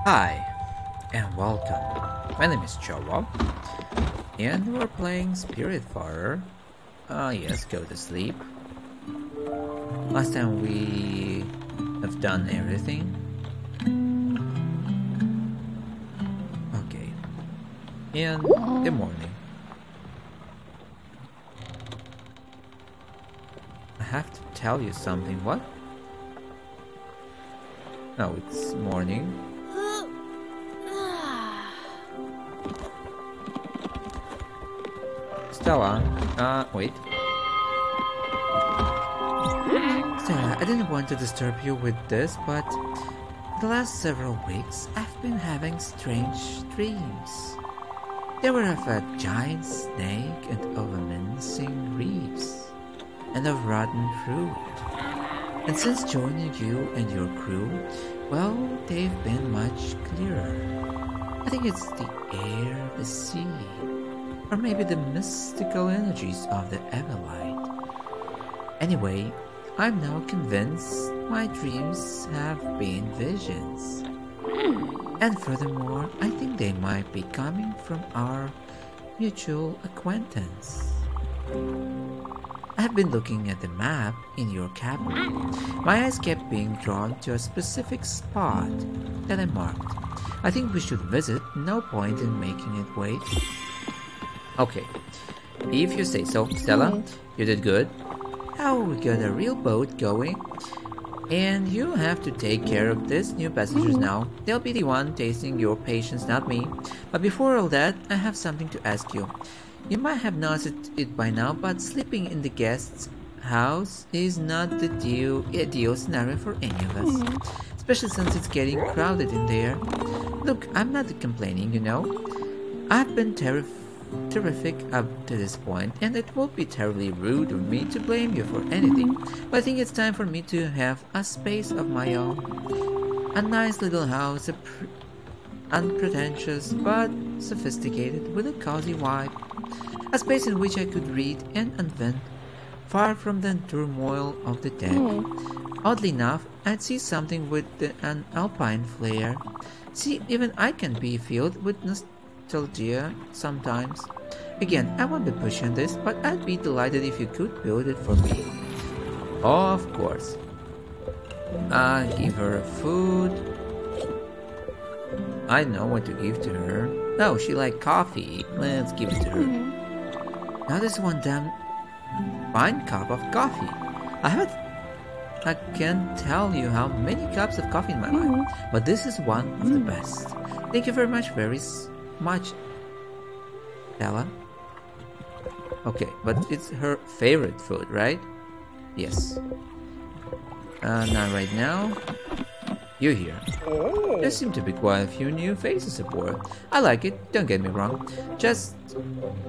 Hi, and welcome. My name is Joel, and we're playing Spiritfarer. Yes, go to sleep. Last time we have done everything. Okay. In the morning. I have to tell you something. What? Oh, it's morning. Stella, wait. Stella, I didn't want to disturb you with this, but the last several weeks I've been having strange dreams. They were of a giant snake and of menacing reefs, and of rotten fruit. And since joining you and your crew, well, they've been much clearer. I think it's the air, the sea, or maybe the mystical energies of the Everlight. Anyway, I'm now convinced my dreams have been visions. And furthermore, I think they might be coming from our mutual acquaintance. I have been looking at the map in your cabin. My eyes kept being drawn to a specific spot that I marked. I think we should visit, no point in making it wait. Okay, if you say so, Stella, you did good. Now we got a real boat going, and you have to take care of these new passengers now. They'll be the one tasting your patience, not me. But before all that, I have something to ask you. You might have noticed it by now, but sleeping in the guest's house is not the ideal scenario for any of us, especially since it's getting crowded in there. Look, I'm not complaining, you know. I've been terrific up to this point, and it would be terribly rude of me to blame you for anything, but I think it's time for me to have a space of my own. A nice little house, unpretentious but sophisticated, with a cozy vibe. A space in which I could read and unvent, far from the turmoil of the deck. Oddly enough, I'd see something with an alpine flair. See, even I can be filled with nostalgia sometimes. Again, I won't be pushing this, but I'd be delighted if you could build it for me. Of course. Give her food. I know what to give to her. Oh, she likes coffee. Let's give it to her. Now there's one damn fine cup of coffee. I can't tell you how many cups of coffee in my life, but this is one of the best. Thank you very much, much, Stella. Okay, but it's her favorite food, right? Yes. Not right now. You here. There seem to be quite a few new faces aboard. I like it, don't get me wrong.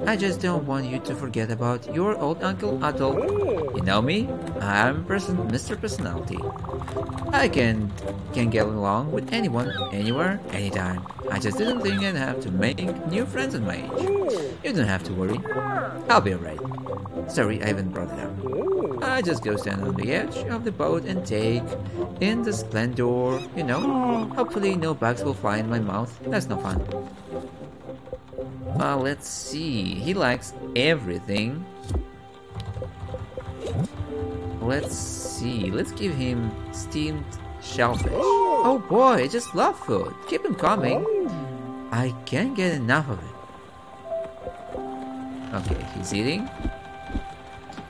I just don't want you to forget about your old Uncle Otto. You know me? I'm Mr. Personality. I can get along with anyone, anywhere, anytime. I just didn't think I'd have to make new friends at my age. You don't have to worry. I'll be alright. Sorry, I haven't brought it up. I just go stand on the edge of the boat and take in the splendor, you know. Hopefully no bugs will fly in my mouth. That's no fun. Let's see. He likes everything. Let's see. Let's give him steamed shellfish. Oh boy, I just love food. Keep him coming. I can't get enough of it. Okay, he's eating.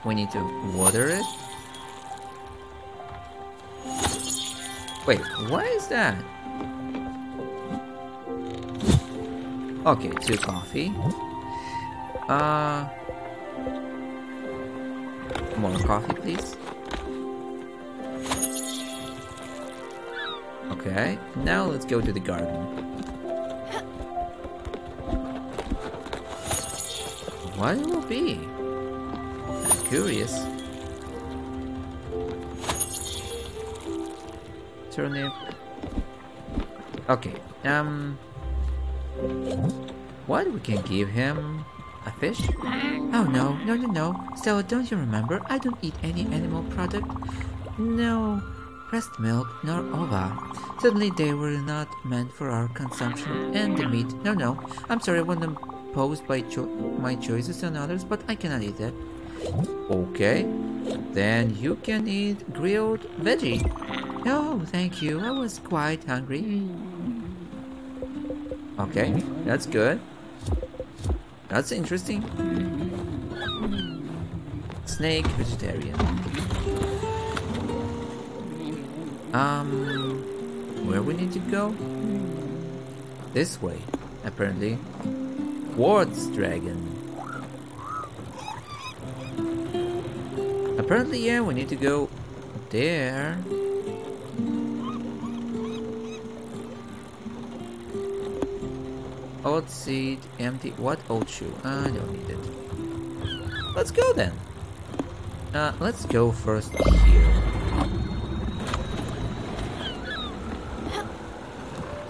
We need to water it. Wait, what is that? Okay, 2 coffee. More coffee, please. Okay, now let's go to the garden. What it will be? I'm curious. Turnip. Okay, what we can give him? A fish? Oh no. Stella, don't you remember? I don't eat any animal product. No, breast milk, nor ova. Suddenly they were not meant for our consumption, and the meat. No, I'm sorry, I want them posed by my choices on others, but I cannot eat that. Okay, then you can eat grilled veggie. No, thank you, I was quite hungry. Okay, that's good. That's interesting. Snake vegetarian. Where we need to go? This way, apparently. Quartz dragon. Apparently, yeah, we need to go there. Oat seed, empty. What oat shoe? I don't need it. Let's go then. Let's go first here.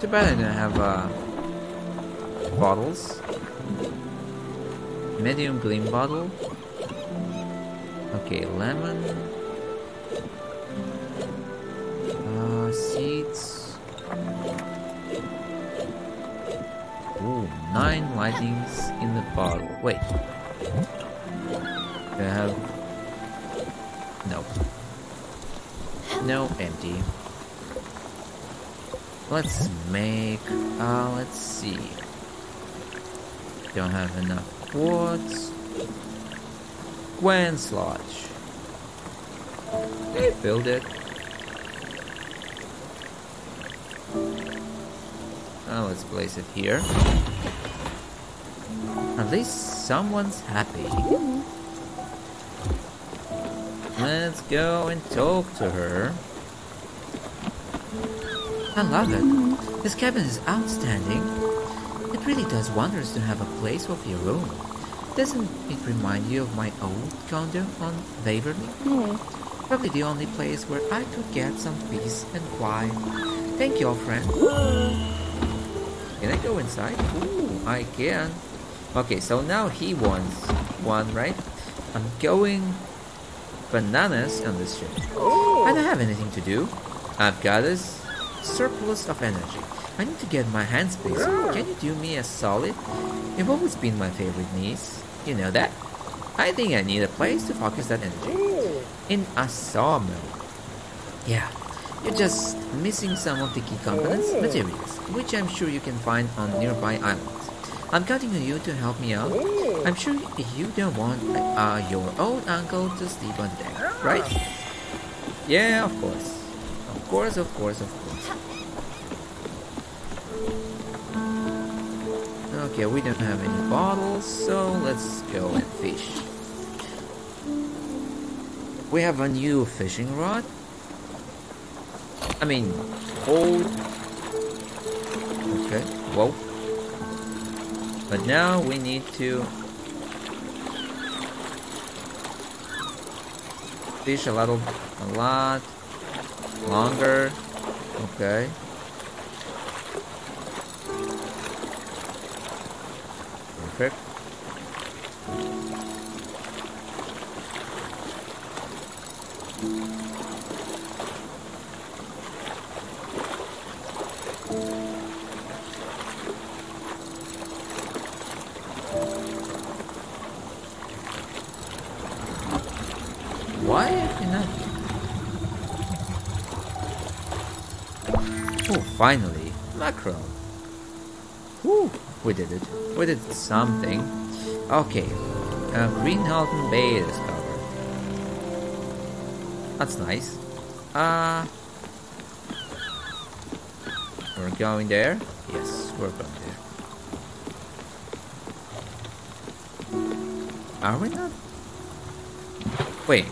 Too bad I don't have bottles. Medium gleam bottle. Okay, lemon. Seeds. Ooh, 9 lightnings in the bottle. Wait. Do I have... No. No, empty. Let's make... let's see. Don't have enough quartz. Gwen sludge. They filled it. Let's place it here. At least someone's happy. Let's go and talk to her. I love it. This cabin is outstanding. It really does wonders to have a place of your own. Doesn't it remind you of my old condo on Waverly? Probably the only place where I could get some peace and quiet. Thank you, old friend. Can I go inside? Ooh, I can. Okay, so now he wants one, right? I'm going bananas on this ship. I don't have anything to do. I've got a surplus of energy. I need to get my hands busy. Can you do me a solid? You've always been my favorite niece. You know that? I think I need a place to focus that energy. In a sawmill. Yeah, you're just missing some of the key components, materials, which I'm sure you can find on nearby islands. I'm counting on you to help me out. I'm sure you don't want your old uncle to sleep on the deck, right? Yeah, of course. Of course. Okay, we don't have any bottles, so let's go and fish. We have a new fishing rod. I mean, old. Okay, whoa. But now we need to fish a lot longer. Okay. Perfect. Why not? Oh, finally, mackerel. Whew, we did it. We did something. Okay, Greenhalton Bay is covered. That's nice. We're going there? Yes, we're going there. Are we not? Wait.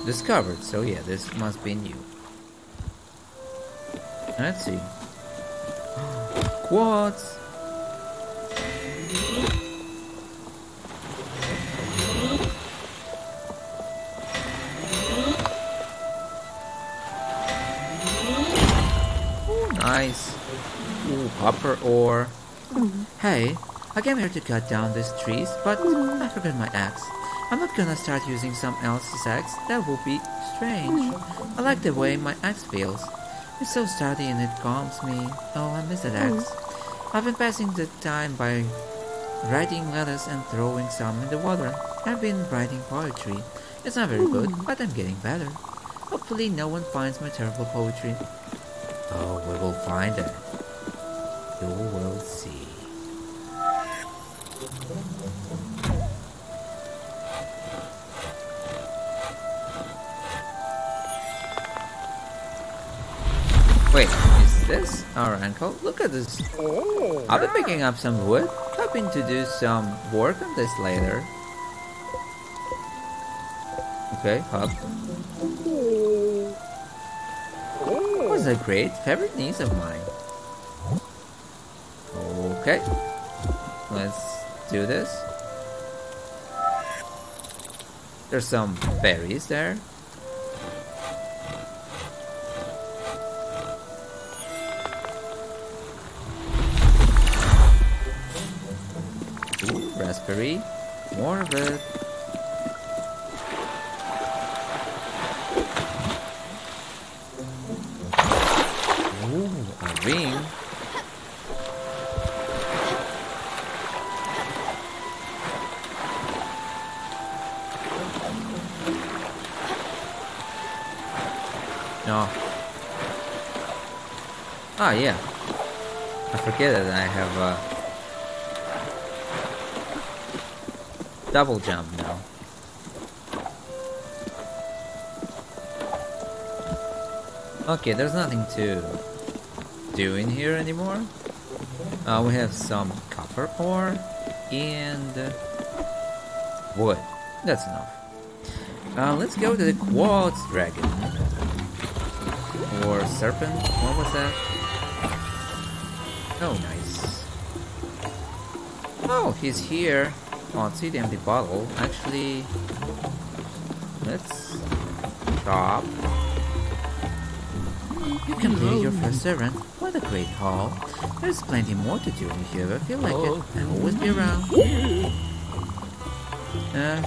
Discovered, so yeah, this must be new. Let's see. Quartz. Ooh, nice. Ooh, copper ore. Hey, I came here to cut down these trees, but I forgot my axe. I'm not gonna start using someone else's axe, that would be strange. I like the way my axe feels. It's so sturdy and it calms me. Oh, I miss that axe. I've been passing the time by writing letters and throwing some in the water. I've been writing poetry. It's not very good, but I'm getting better. Hopefully no one finds my terrible poetry. Oh, we will find it. You will see. Wait, is this our uncle? Look at this. I'll be picking up some wood, hoping to do some work on this later. Okay, hop. Was a great favorite niece of mine. Okay, let's do this. There's some berries there. Ooh, raspberry. More of it. Ooh, a ring. No. Ah, yeah. I forget that I have a double jump now. Okay, there's nothing to do in here anymore. We have some copper ore and wood. That's enough. Let's go to the quartz dragon. Or serpent. What was that? Oh, nice. Oh, he's here. Oh, see the empty bottle. Actually, let's stop. You completed your first errand. What a great haul. There's plenty more to do if you ever feel like it. I'll always be around.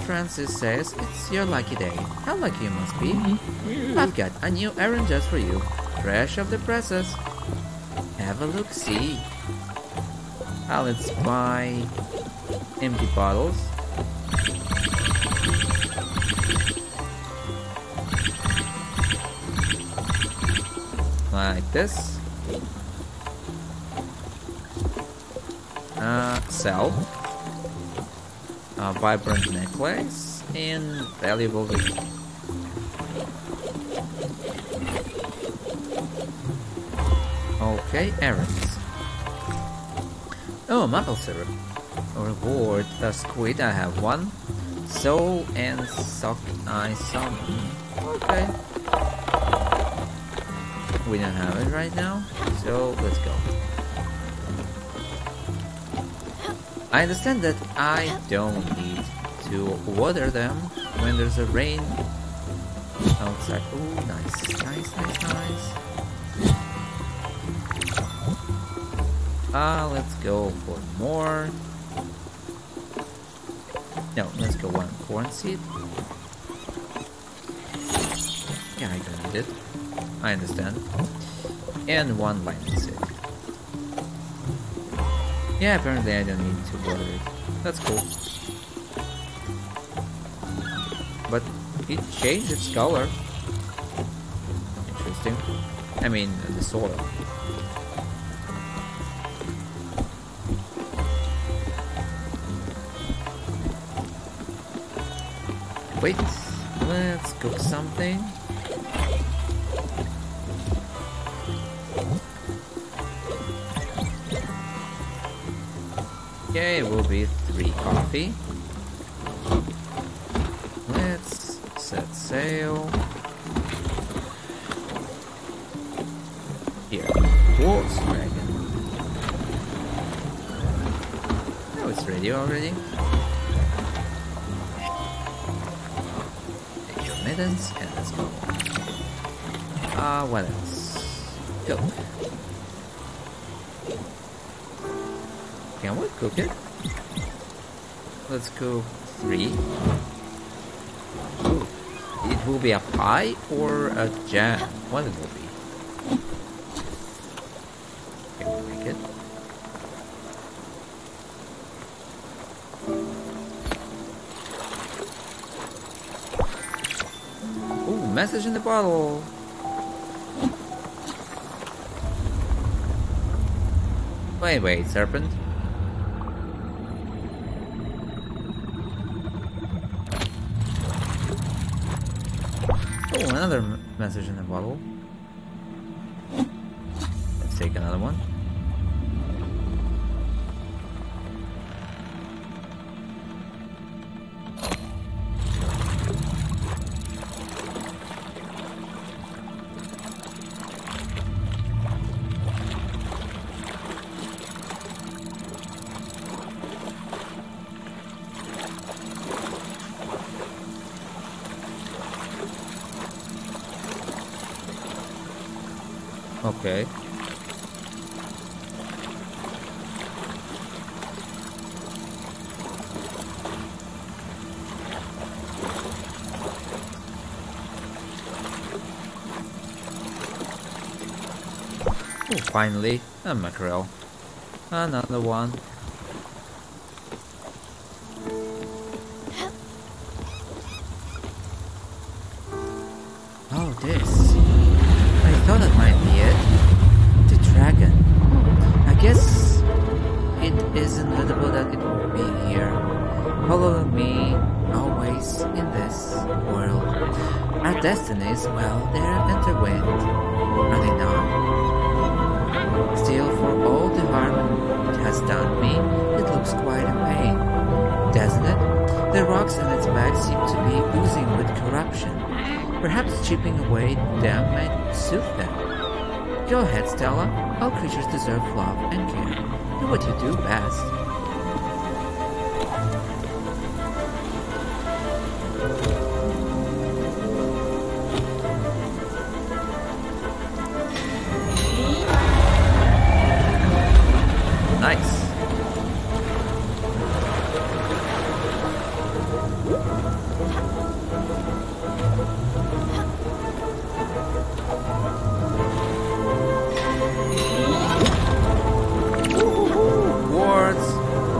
Francis says it's your lucky day. How lucky you must be. I've got a new errand just for you. Fresh off the presses. Have a look, see. Let's buy empty bottles. Like this. Sell. A vibrant necklace and valuable ring. Okay, errands. Oh, maple syrup. Reward a squid, I have one. Soul and sock eye salmon. Okay. We don't have it right now, so let's go. I understand that I don't need to water them when there's a rain outside. Oh, nice, nice, nice, nice. Let's go for more. No, let's go one corn seed. Yeah, I don't need it. I understand. And one lightning seed. Yeah, apparently I don't need to water it. That's cool. But it changed its color. Interesting. I mean, the soil. Wait, let's cook something. Okay, it will be 3 coffee. Let's set sail. Here, quartz dragon. Oh, it's ready already. Take your mittens and let's go. What else? Cook. Can we cook it? Let's cook 3. Ooh. It will be a pie or a jam. What it will be? Okay, we'll make it. Ooh, message in the bottle. Wait, serpent. Oh, another message in the bottle. Let's take another one. Okay. Oh, finally, a mackerel. Another one. Oh, this. I thought that might be it. The dragon. I guess it is inevitable that it will be here. Follow me always in this world. Our destinies, well, they're intertwined. Are they not? Still, for all the harm it has done me, it looks quite in pain. Doesn't it? The rocks in its back seem to be oozing with corruption. Perhaps chipping away them might soothe them. Go ahead, Stella. All creatures deserve love and care. Do what you do best. Nice. Wards,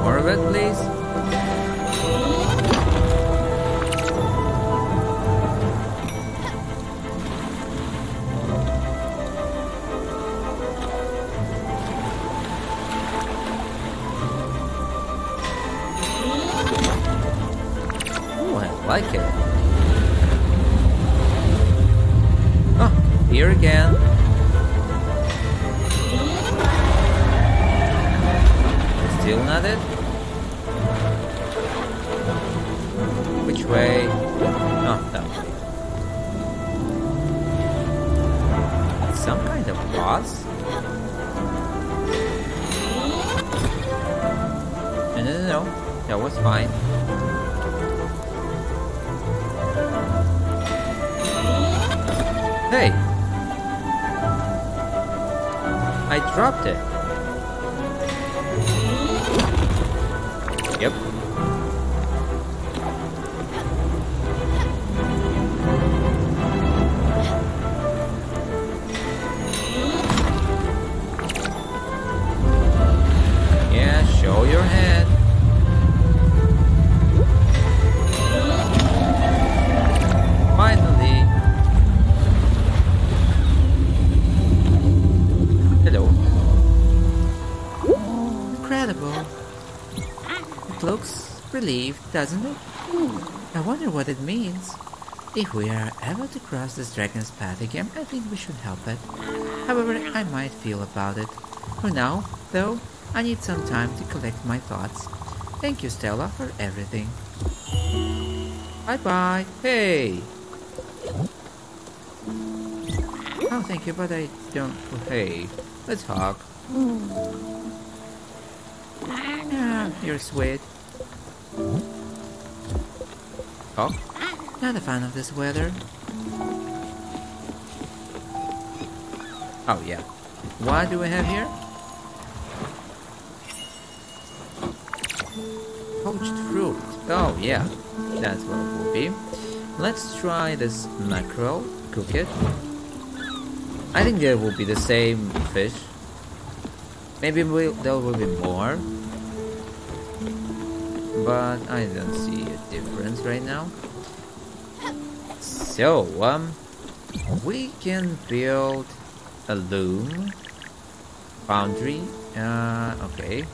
more of it, please. Oh, I like it. Oh, here again. Still not it? Which way? Oh, that way. Some kind of boss? No. That was fine. Hey! I dropped it. Yep. Yeah, show your hand. Finally. Hello. Incredible. It looks relieved, doesn't it? I wonder what it means. If we are ever to cross this dragon's path again, I think we should help it. However, I might feel about it. For now, though, I need some time to collect my thoughts. Thank you, Stella, for everything. Bye-bye. Hey! Oh, thank you, but I don't... Hey, let's hug. Ah, you're sweet. Oh, not a fan of this weather. Oh, yeah. What do we have here? Poached fruit. Oh, yeah. That's what it will be. Let's try this mackerel. Cook it. I think there will be the same fish. Maybe there will be more. But I don't see a difference right now. So, we can build a loom. Foundry. Okay.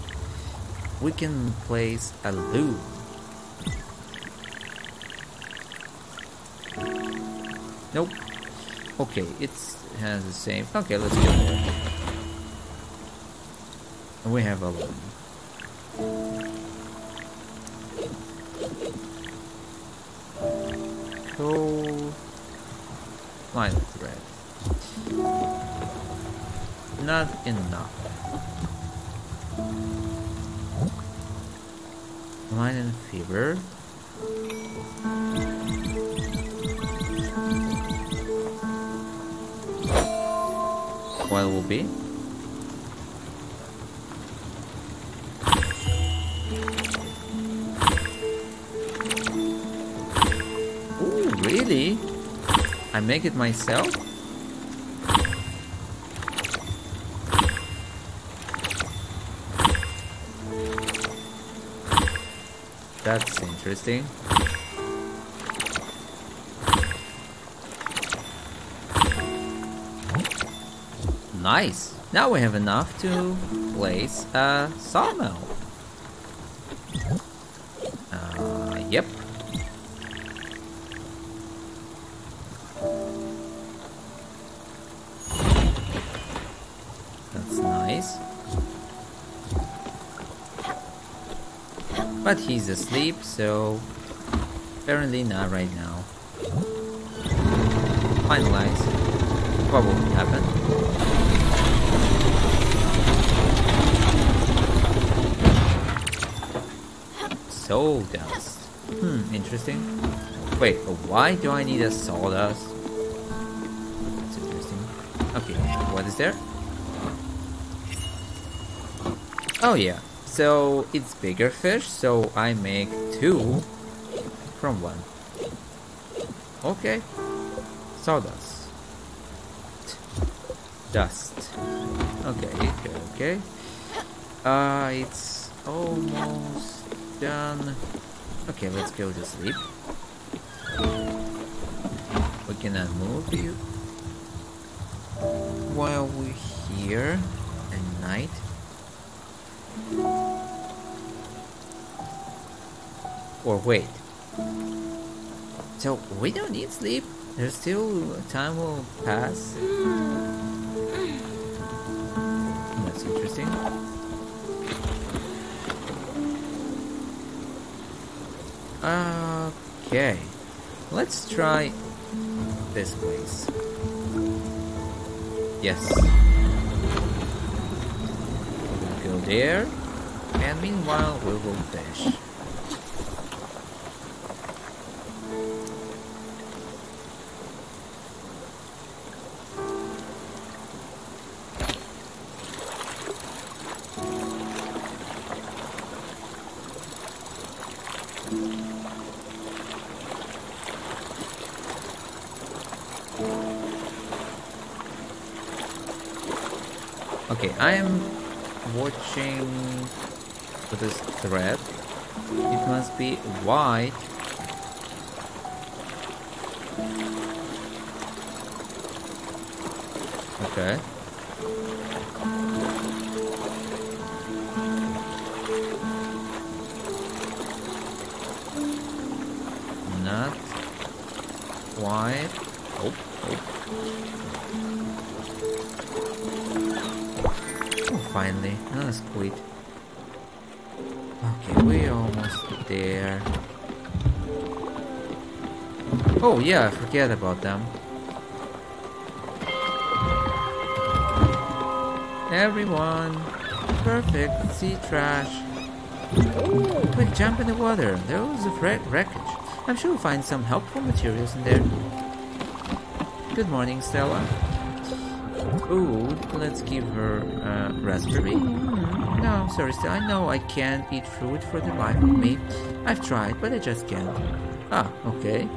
We can place a loom. Nope. Okay, it has the same. Okay, let's go there. And we have a loom. So, line of thread. Not enough. Line and fiber. What will be? Ooh, really? I make it myself? That's interesting. Nice! Now we have enough to place a sawmill. Yep. That's nice. But he's asleep, so apparently not right now. Finalize. What will happen? Sawdust. Interesting. Wait, but why do I need a sawdust? That's interesting. Okay, what is there? Oh yeah, so it's bigger fish, so I make 2 from 1. Okay. Sawdust. Dust. Okay, okay. It's almost done. Okay, let's go to sleep. We cannot move you while we're here at night. Or wait. So we don't need sleep. There's still time will pass. That's interesting. Okay, let's try this place. Yes. We'll go there, and meanwhile we will fish. Okay, I am watching for this thread. It must be white. Okay. Not white. Oh. Finally, another squid. Okay, we're almost there. Oh yeah, I forget about them. Everyone, perfect. Sea trash. Quick, jump in the water. There was a wreckage. I'm sure we'll find some helpful materials in there. Good morning, Stella. Food. Let's give her raspberry. No, sorry, Stella. I know I can't eat fruit for the life of me. I've tried, but I just can't. Ah, okay.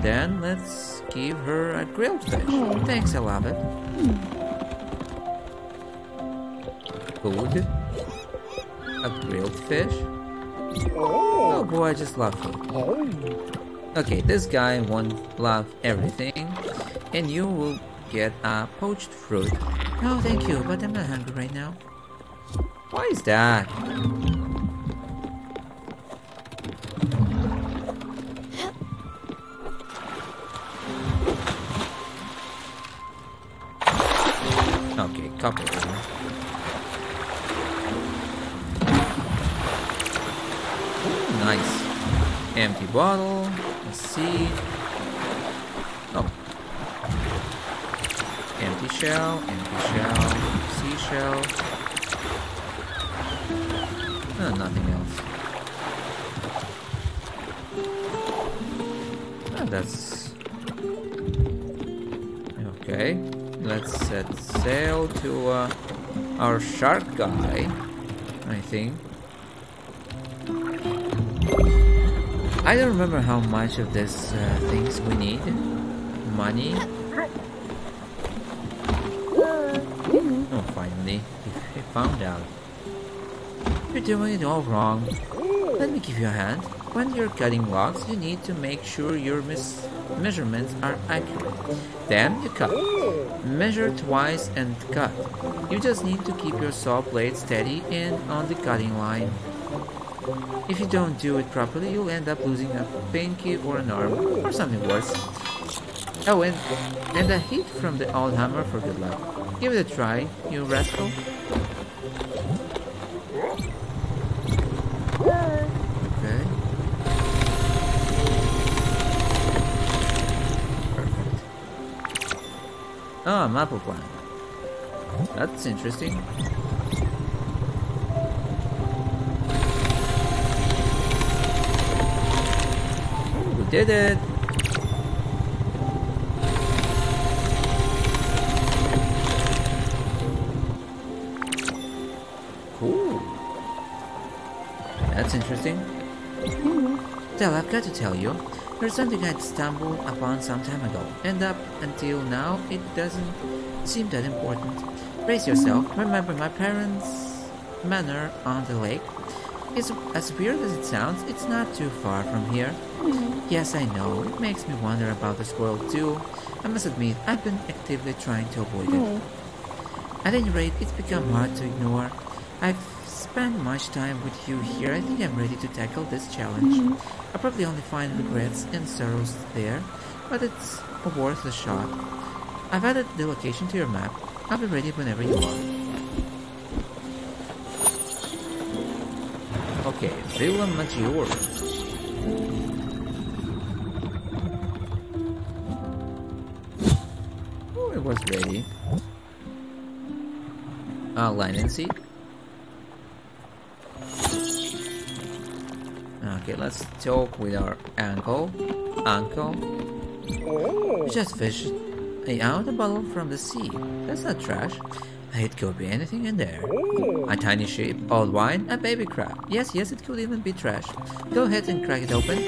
Then let's give her a grilled fish. Thanks, I love it. Food? A grilled fish? Oh boy, I just love food. Okay, this guy won't love everything, and you will get a poached fruit. No, thank you, but I'm not hungry right now. Why is that? Okay, couple of them. Ooh, nice. Empty bottle, a seed. Oh. Empty shell, seashell. Oh, nothing else. Oh, that's... Okay. Let's set sail to our shark guy, I think. I don't remember how much of these things we need. Money. Oh, finally, he found out. You're doing it all wrong. Let me give you a hand. When you're cutting logs, you need to make sure your measurements are accurate. Then you cut. Measure twice and cut. You just need to keep your saw blade steady and on the cutting line. If you don't do it properly, you'll end up losing a pinky or an arm, or something worse. Oh, and a hit from the old hammer for good luck. Give it a try, you rascal. Okay. Perfect. Ah, maple plant. That's interesting. We did it! Cool. That's interesting. Well, I've got to tell you, there's something I stumbled upon some time ago, and up until now, it doesn't seem that important. Brace yourself. Remember my parents' manor on the lake? It's as weird as it sounds, it's not too far from here. Yes, I know, it makes me wonder about this world too. I must admit, I've been actively trying to avoid it. At any rate, it's become hard to ignore. I've spent much time with you here. I think I'm ready to tackle this challenge. I'll probably only find regrets and sorrows there, but it's worth a shot. I've added the location to your map. I'll be ready whenever you are. Okay, Villa Maggiore. Oh, it was ready. Line and seat. Okay, let's talk with our uncle. Uncle, we just fished out a bottle from the sea. That's not trash. It could be anything in there. A tiny sheep, old wine, a baby crab. Yes, it could even be trash. Go ahead and crack it open.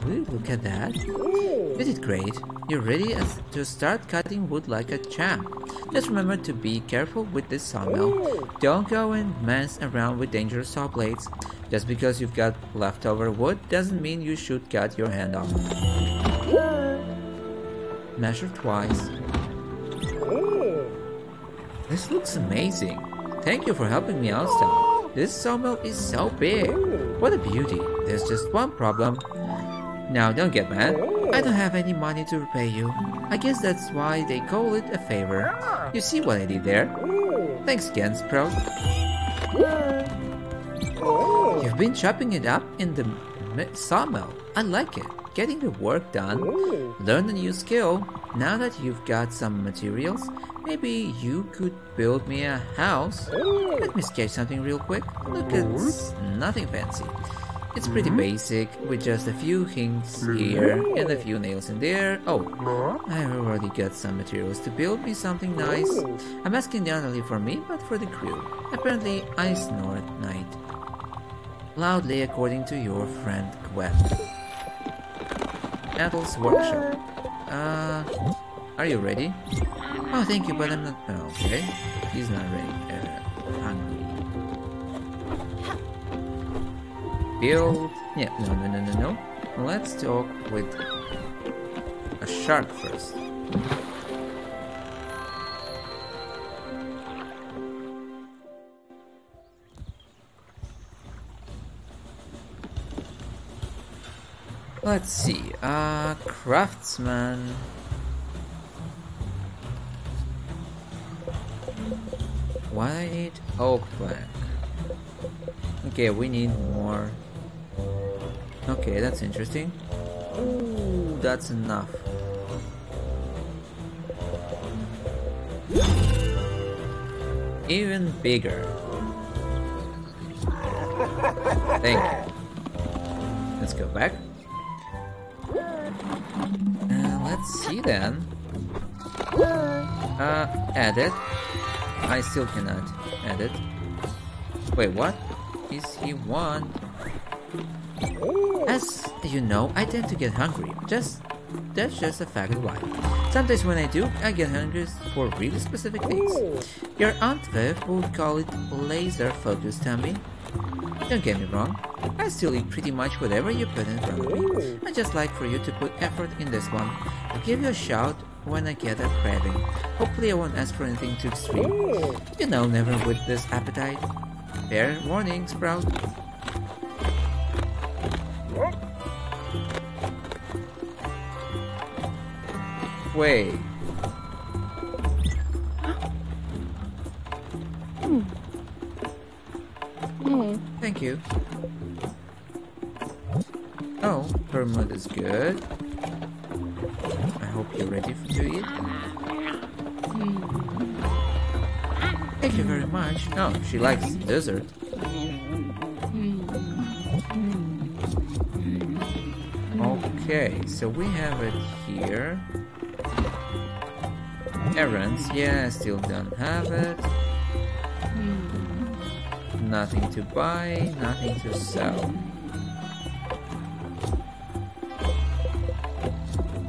Ooh, look at that. You did great. You're ready to start cutting wood like a champ. Just remember to be careful with this sawmill. Don't go and mess around with dangerous saw blades. Just because you've got leftover wood doesn't mean you should cut your hand off. Measure twice. This looks amazing. Thank you for helping me out, Stan. This sawmill is so big. What a beauty. There's just one problem. Now don't get mad. I don't have any money to repay you. I guess that's why they call it a favor. You see what I did there? Thanks again, Sprout. You've been chopping it up in the sawmill. I like it. Getting the work done. Learn a new skill. Now that you've got some materials, maybe you could build me a house. Let me sketch something real quick. Look, it's nothing fancy. It's pretty basic, with just a few hints here and a few nails in there. Oh, I've already got some materials to build me something nice. I'm asking not only for me, but for the crew. Apparently, I snore at night. Loudly, according to your friend Gwen. Apple's workshop. Are you ready? Oh, thank you, but I'm not... Oh, okay. He's not ready. Hungry. Build... Yeah, no. Let's talk with a shark first. Let's see, craftsman. White oak plank. Okay, we need more. Okay, that's interesting. Ooh, that's enough. Even bigger. Thank you. Let's go back. Let's see then. Edit. I still cannot edit. Wait, what? Is he one? As you know, I tend to get hungry. That's just a fact of life. Sometimes when I do, I get hungry for really specific things. Your Aunt Viv would call it laser focused tummy. Don't get me wrong, I still eat pretty much whatever you put in front of me. I just like for you to put effort in this one. I'll give you a shout when I get a craving. Hopefully I won't ask for anything too extreme. You know, never with this appetite. Fair warning, Sprout. Wait. Thank you. Oh, her mood is good. I hope you're ready to eat. Thank you very much. Oh, she likes dessert. Okay, so we have it here. Errands, yeah, I still don't have it. Nothing to buy, nothing to sell.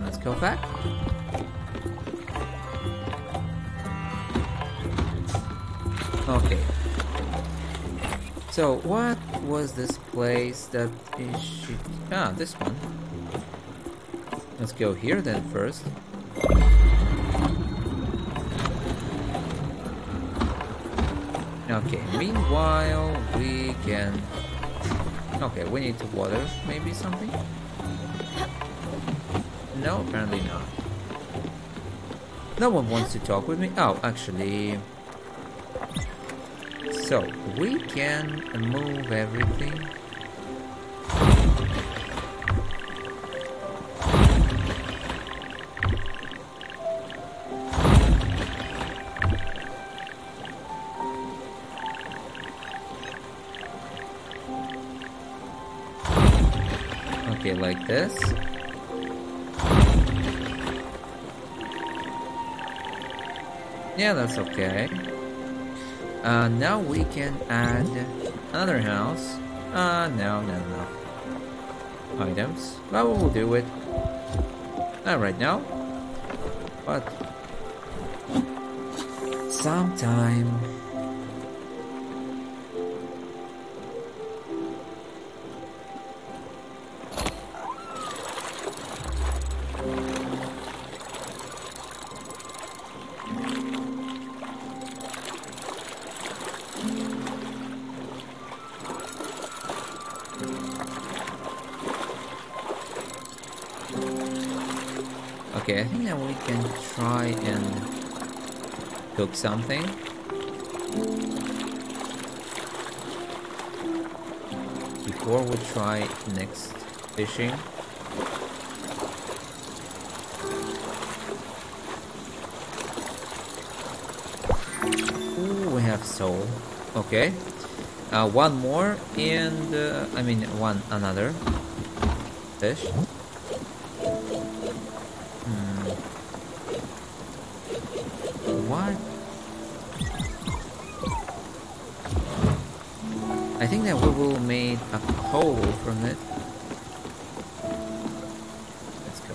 Let's go back. Okay. So what was this place that is she... Ah, this one. Let's go here then first. Okay, meanwhile we can... Okay, we need to water maybe something? No, apparently not. No one wants to talk with me? Oh, actually... So, we can move everything. Okay, like this. Yeah, that's okay. Now we can add another house. No. Items. But we'll do it. Not right now. But sometime. Okay, I think that we can try and cook something. Before we try next fishing. Ooh, we have soul. Okay. One more, and I mean one another fish. What? I think that we will make a hole from it. Let's go.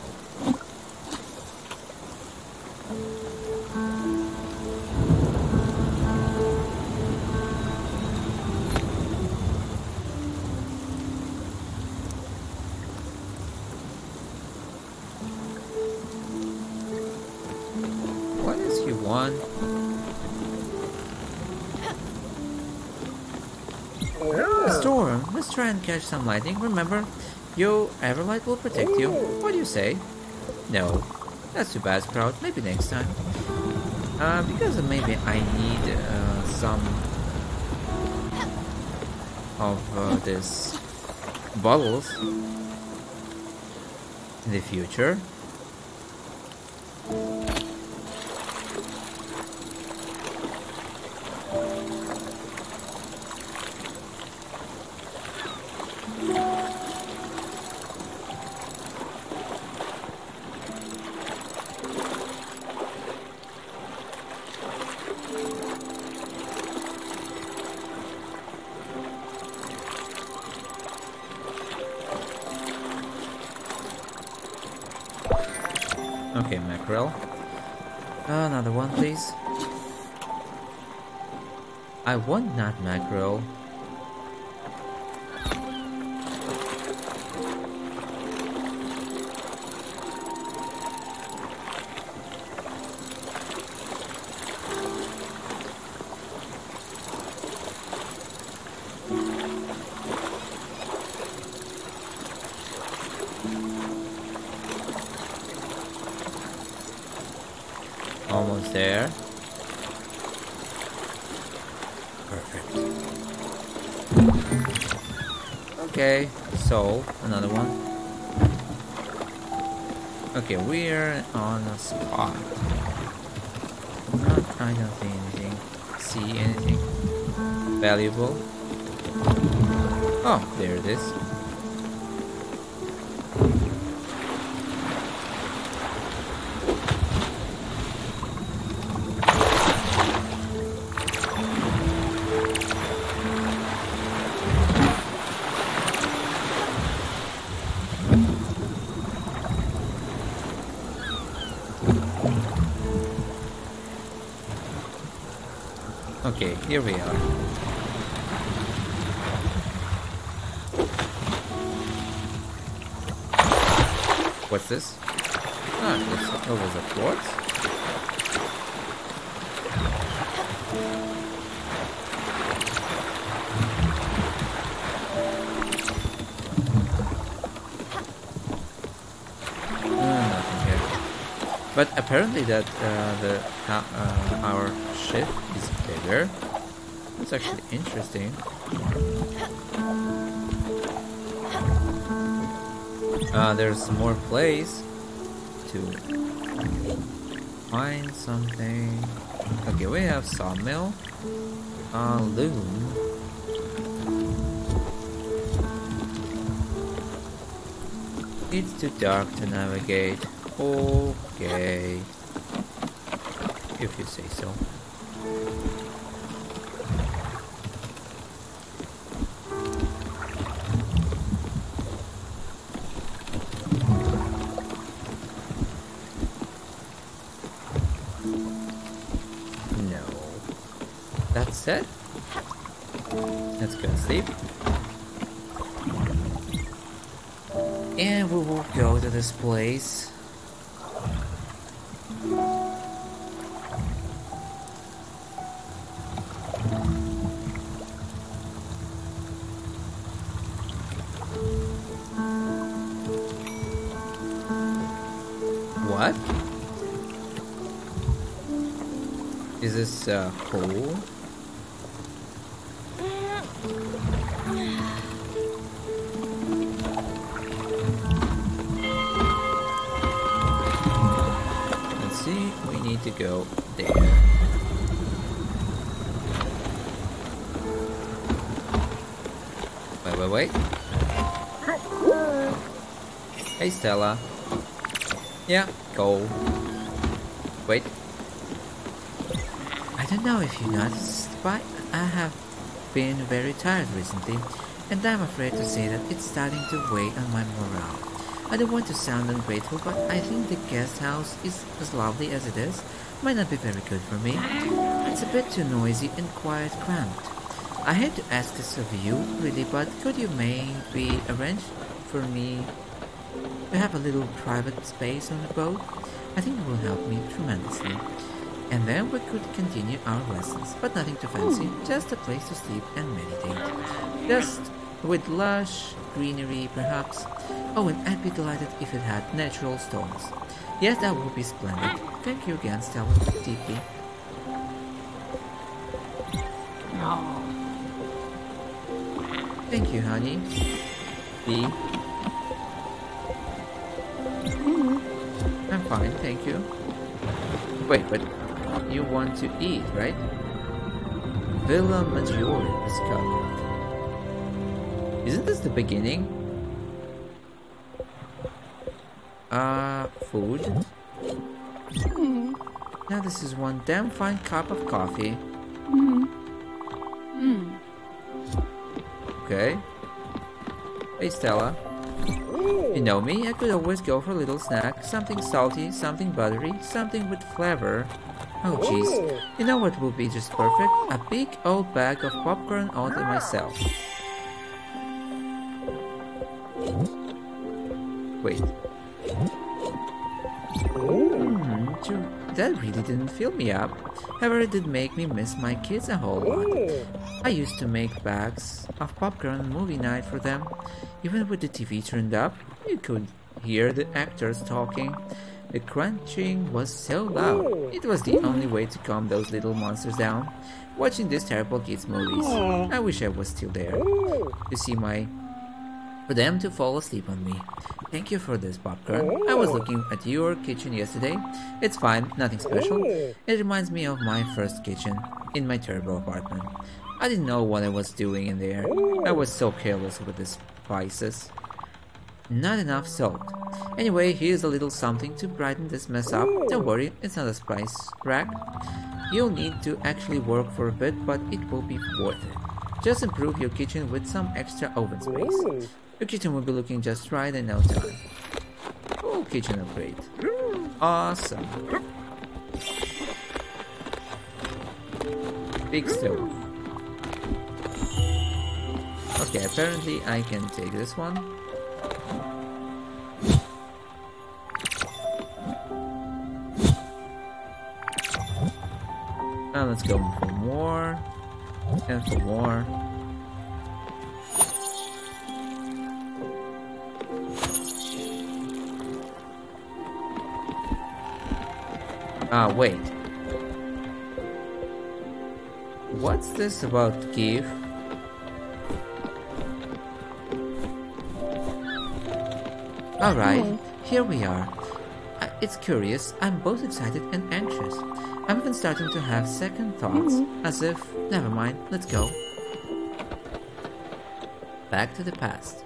What does he want? Storm, let's try and catch some lightning. Remember, your Everlight will protect you. What do you say? No, that's too bad, Sprout. Maybe next time. Because maybe I need some of this bottles in the future. Okay, mackerel. Another one, please. I want not mackerel. Almost there. Perfect. Okay, so another one. Okay, we're on a spot. I don't see anything valuable. Oh, there it is. Okay, here we are. What's this? Ah, it was a quartz. Nothing here. But apparently that our ship is bigger. That's actually interesting. There's more place to find something. Okay, we have sawmill, loom. It's too dark to navigate. Okay, if you say so. That's it. Let's go to sleep. And we will go to this place. What? Is this a hole? To go there. wait. Hey, Stella. Yeah, go. Wait. I don't know if you noticed, but I have been very tired recently, and I'm afraid to say that it's starting to weigh on my morale. I don't want to sound ungrateful, but I think the guest house is as lovely as it is. Might not be very good for me. It's a bit too noisy and quite cramped. I hate to ask this of you, really, but could you maybe arrange for me to have a little private space on the boat? I think it will help me tremendously. And then we could continue our lessons, but nothing too fancy, just a place to sleep and meditate. Just with lush greenery, perhaps. Oh, and I'd be delighted if it had natural stones. Yes, that would be splendid. Thank you again, Stella, deeply. Thank you, honey. B. I'm fine, thank you. Wait, but you want to eat, right? Villa Maggiore discovered. Isn't this the beginning? Food. Now this is one damn fine cup of coffee. Okay. Hey, Stella. You know me, I could always go for a little snack. Something salty, something buttery, something with flavor. Oh jeez, you know what would be just perfect? A big old bag of popcorn all to myself. Wait. That really didn't fill me up. However, it did make me miss my kids a whole lot. I used to make bags of popcorn on movie night for them. Even with the TV turned up, you could hear the actors talking. The crunching was so loud. It was the only way to calm those little monsters down. Watching these terrible kids movies. I wish I was still there. To see for them to fall asleep on me. Thank you for this popcorn. I was looking at your kitchen yesterday. It's fine, nothing special. It reminds me of my first kitchen in my terrible apartment. I didn't know what I was doing in there. I was so careless with the spices. Not enough salt. Anyway, here's a little something to brighten this mess up. Don't worry, it's not a spice rack. You'll need to actually work for a bit, but it will be worth it. Just improve your kitchen with some extra oven space. Your kitchen will be looking just right in no time. Full kitchen upgrade. Awesome. Big stove. Okay, apparently I can take this one. Now let's go for more. And for more. Wait. What's this about give? Alright, here we are. It's curious, I'm both excited and anxious. I'm even starting to have second thoughts, as if, never mind, let's go. Back to the past.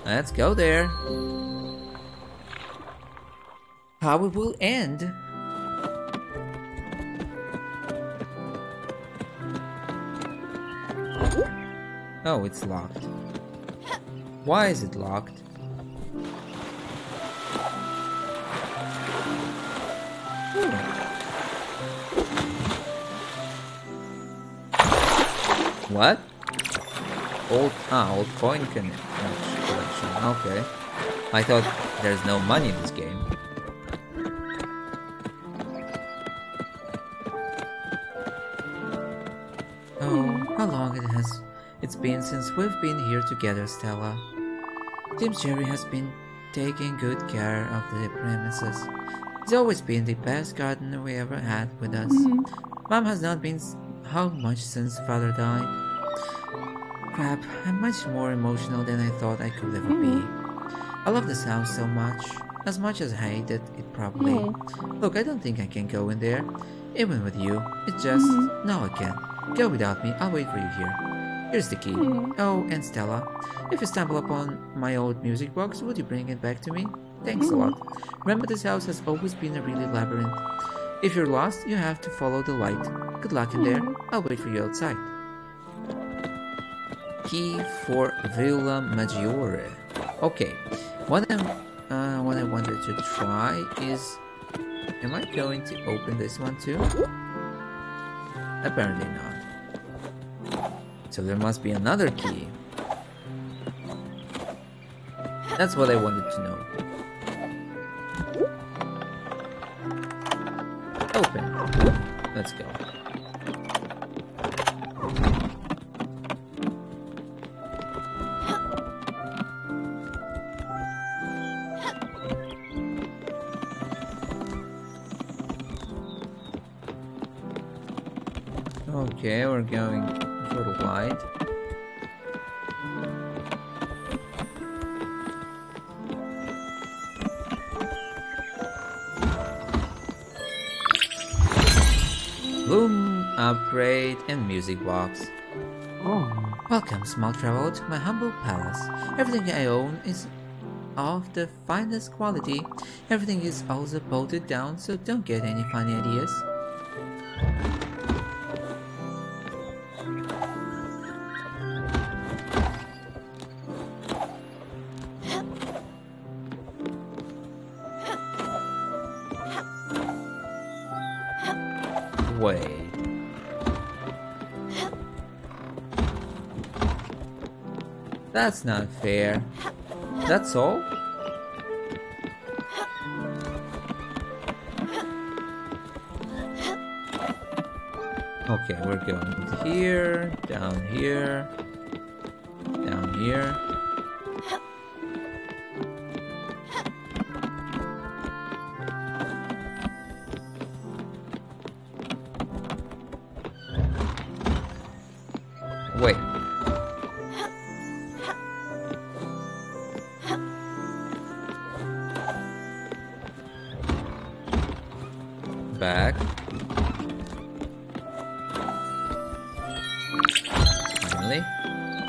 Let's go there. How it will end. Oh, it's locked. Why is it locked? What? Old coin collection. Okay. I thought there's no money in this game. Oh, how long it's been since we've been here together, Stella. Tim Jerry has been taking good care of the premises. He's always been the best gardener we ever had with us. Mom has not been home much since father died. Crap, I'm much more emotional than I thought I could ever be. I love this house so much as I hated it probably. Look, I don't think I can go in there, even with you. It's just, no I can't. Go without me, I'll wait for you here. Here's the key. Oh, and Stella, if you stumble upon my old music box, would you bring it back to me? Thanks a lot. Remember, this house has always been a really labyrinth. If you're lost, you have to follow the light. Good luck in there. I'll wait for you outside. Key for Villa Maggiore. Okay, what I wanted to try is, am I going to open this one too? Apparently not. So there must be another key. That's what I wanted to know. Open. Let's go. Okay, we're going for the light. Bloom, upgrade, and music box. Welcome, small traveler, to my humble palace. Everything I own is of the finest quality. Everything is also bolted down, so don't get any funny ideas. Wait. That's not fair. That's all? Okay, we're going here, down here, down here. Wait. Back. Finally.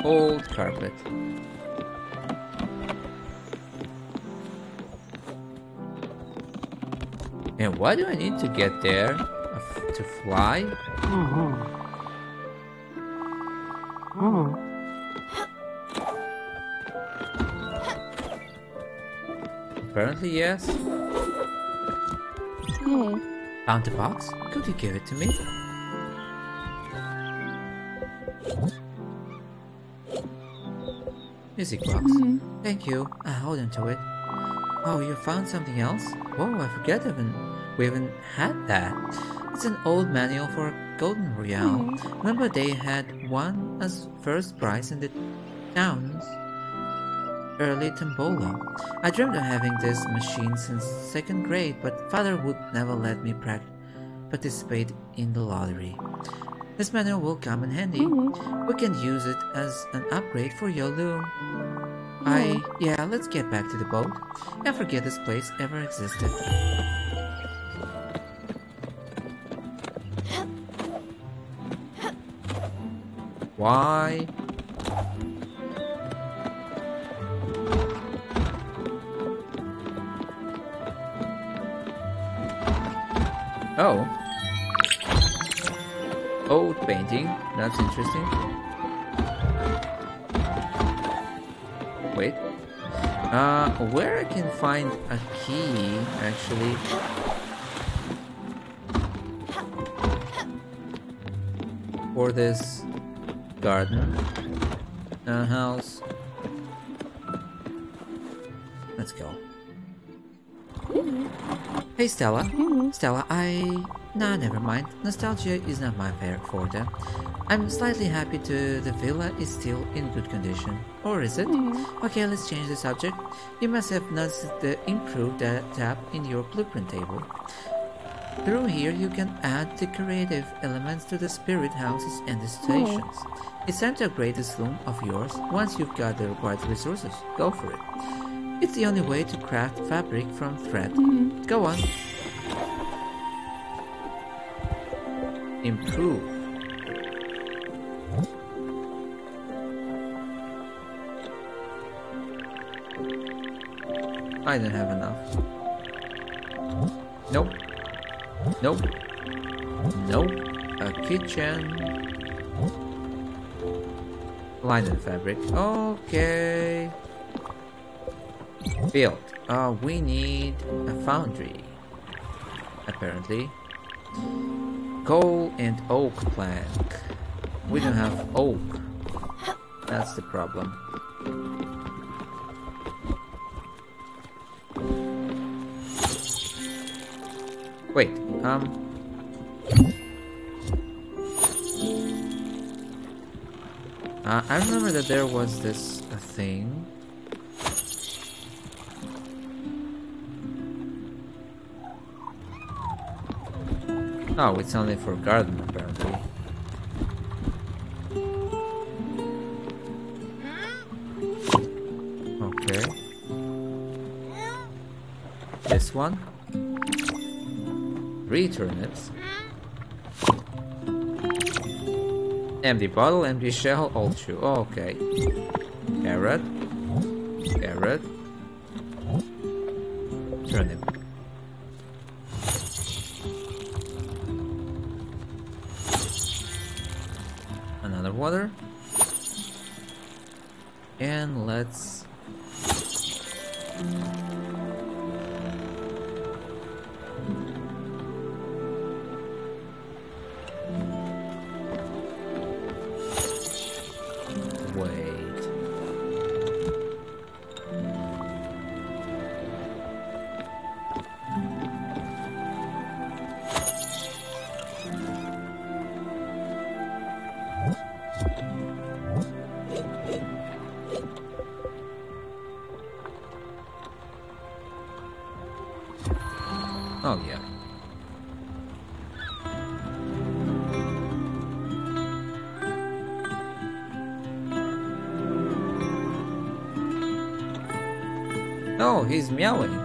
Old carpet. And why do I need to get there? To fly? Apparently, yes. Found the box? Could you give it to me? Music box. Thank you. I'll hold on to it. Oh, you found something else? Whoa, I forget we haven't had that. It's an old manual for a golden royale. Remember they had won as first prize in the town's early tombola. I dreamed of having this machine since 2nd grade, but father would never let me participate in the lottery. This manual will come in handy. We can use it as an upgrade for your loom. Yeah, let's get back to the boat and forget this place ever existed. Why? Oh. Old painting. That's interesting. Wait. Where I can find a key, actually. For this garden. House. Let's go. Hey Stella. Stella, Nah, never mind. Nostalgia is not my favorite forte. I'm slightly happy the villa is still in good condition. Or is it? Okay, let's change the subject. You must have noticed the improved tab in your blueprint table. Through here, you can add decorative elements to the spirit houses and the stations. It's time to upgrade this loom of yours. Once you've got the required resources, go for it. It's the only way to craft fabric from thread. Go on. Improve. I don't have enough. Nope. Nope. Nope. A kitchen. Linen fabric. Okay. Built. We need a foundry. Apparently. Coal and oak plank. We don't have oak. That's the problem. Wait, I remember that there was this thing. Oh, it's only for garden apparently. Okay. This one. 3 turnips. Empty bottle, empty shell, old shoe. Okay. Carrot. Carrot. Turnip. Another water. And let's... wait. Oh yeah. Oh, he's meowing.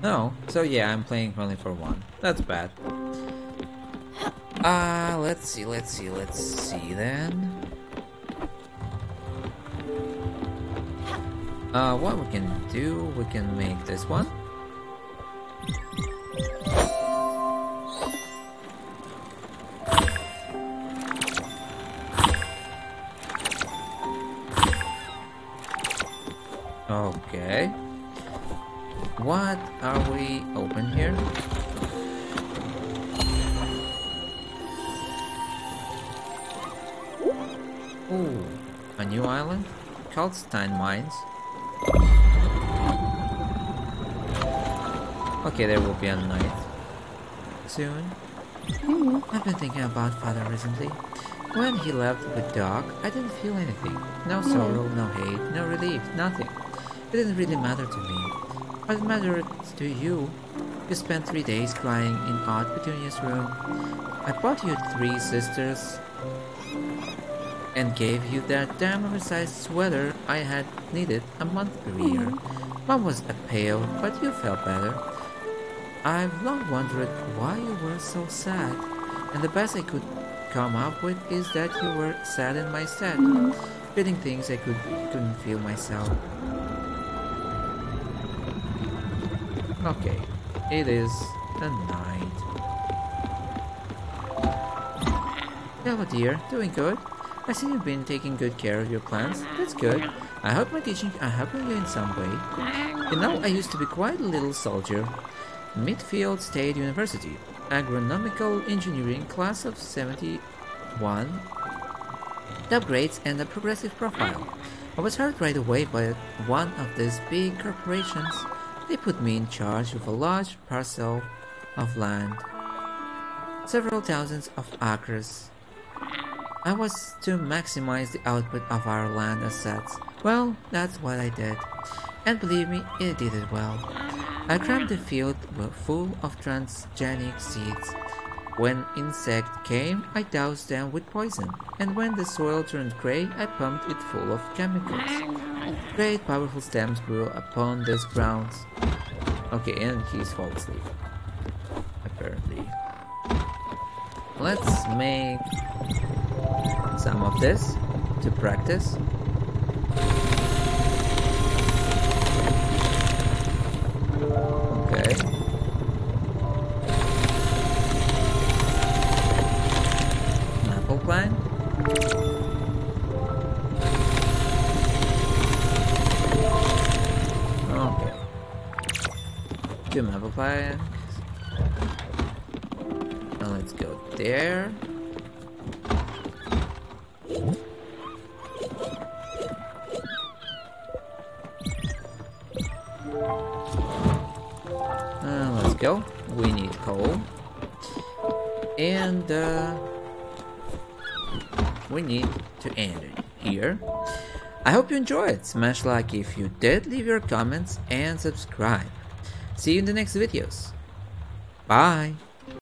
No, so yeah, I'm playing only for 1. That's bad. Let's see then. What we can do, we can make this one. Okay. What are we open here? Ooh, a new island? Kalkstein Mines. Okay, there will be a night soon. I've been thinking about Father recently. When he left with Doc, I didn't feel anything. No sorrow, no hate, no relief, nothing. It didn't really matter to me. But it mattered to you. You spent 3 days crying in Aunt Petunia's room. I bought you 3 sisters and gave you that damn oversized sweater I had needed a month earlier. Mom was a pale, but you felt better. I've long wondered why you were so sad, and the best I could come up with is that you were sad in my stead, feeling things I couldn't feel myself. Okay, it is a night. Hello dear, doing good? I see you've been taking good care of your plants. That's good. I hope my teaching are helping you in some way. You know, I used to be quite a little soldier. Midfield State University, Agronomical Engineering, class of 71. the upgrades, and the progressive profile. I was hired right away by one of these big corporations. They put me in charge of a large parcel of land, several thousands of acres. I was to maximize the output of our land assets. Well, that's what I did. And believe me, it did it well. I crammed the field full of transgenic seeds. When insects came, I doused them with poison. And when the soil turned grey, I pumped it full of chemicals. Great powerful stems grew upon these grounds. Okay, and he's fallen asleep. Apparently. Let's make some of this to practice. Okay. Apple plant. Okay. 2 maple plants. Now let's go there. Let's go. We need coal. And we need to end it here. I hope you enjoyed. Smash like if you did, leave your comments and subscribe. See you in the next videos. Bye.